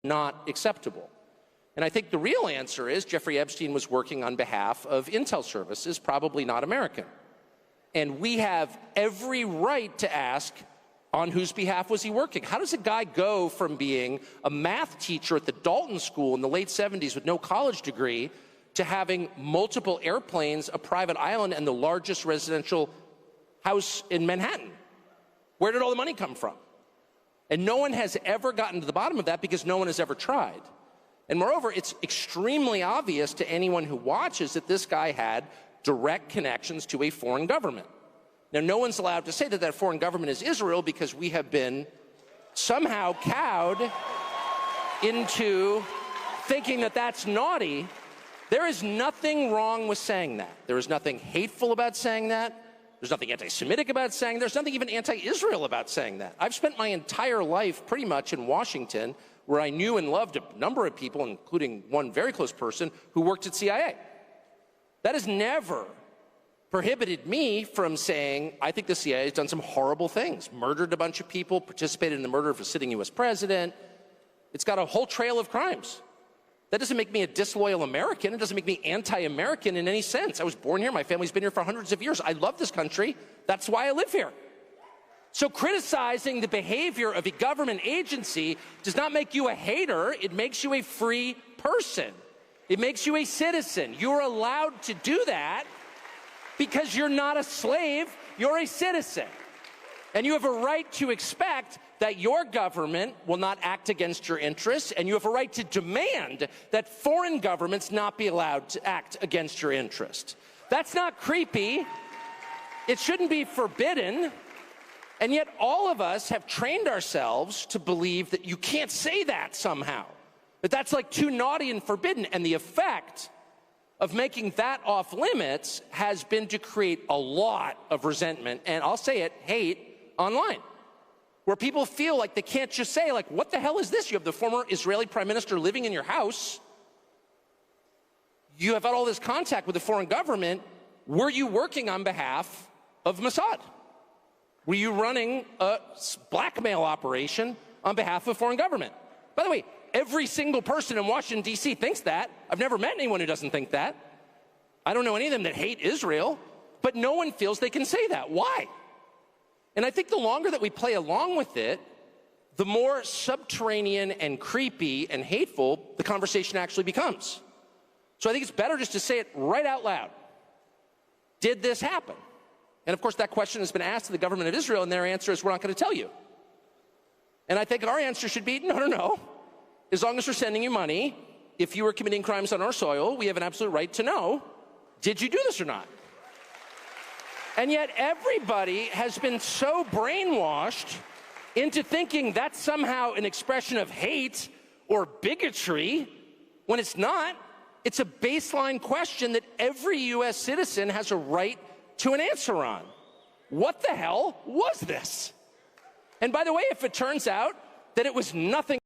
not acceptable. And I think the real answer is Jeffrey Epstein was working on behalf of intel services, probably not American. And we have every right to ask, on whose behalf was he working? How does a guy go from being a math teacher at the Dalton School in the late 70s with no college degree to having multiple airplanes, a private island, and the largest residential house in Manhattan? Where did all the money come from? And no one has ever gotten to the bottom of that because no one has ever tried. And moreover, it's extremely obvious to anyone who watches that this guy had direct connections to a foreign government. Now, no one's allowed to say that that foreign government is Israel because we have been somehow cowed into thinking that that's naughty. There is nothing wrong with saying that. There is nothing hateful about saying that. There's nothing anti-Semitic about saying that. There's nothing even anti-Israel about saying that. I've spent my entire life pretty much in Washington, where I knew and loved a number of people, including one very close person who worked at CIA. That has never prohibited me from saying, I think the CIA has done some horrible things, murdered a bunch of people, participated in the murder of a sitting U.S. president. It's got a whole trail of crimes. That doesn't make me a disloyal American. It doesn't make me anti-American in any sense. I was born here. My family's been here for hundreds of years. I love this country. That's why I live here. So criticizing the behavior of a government agency does not make you a hater. It makes you a free person. It makes you a citizen. You're allowed to do that because you're not a slave. You're a citizen. And you have a right to expect that your government will not act against your interests, and you have a right to demand that foreign governments not be allowed to act against your interest. That's not creepy. It shouldn't be forbidden. And yet all of us have trained ourselves to believe that you can't say that somehow, that that's like too naughty and forbidden. And the effect of making that off limits has been to create a lot of resentment, and I'll say it, hate online, where people feel like they can't just say, like, what the hell is this? You have the former Israeli prime minister living in your house. You have had all this contact with the foreign government. Were you working on behalf of Mossad? Were you running a blackmail operation on behalf of a foreign government? By the way, every single person in Washington, D.C. thinks that. I've never met anyone who doesn't think that. I don't know any of them that hate Israel, but no one feels they can say that. Why? And I think the longer that we play along with it, the more subterranean and creepy and hateful the conversation actually becomes. So I think it's better just to say it right out loud. Did this happen? And of course, that question has been asked to the government of Israel, and their answer is, we're not going to tell you. And I think our answer should be, no. As long as we're sending you money, if you were committing crimes on our soil, we have an absolute right to know, did you do this or not? And yet everybody has been so brainwashed into thinking that's somehow an expression of hate or bigotry, when it's not. It's a baseline question that every U.S. citizen has a right to an answer on. What the hell was this? And by the way, if it turns out that it was nothing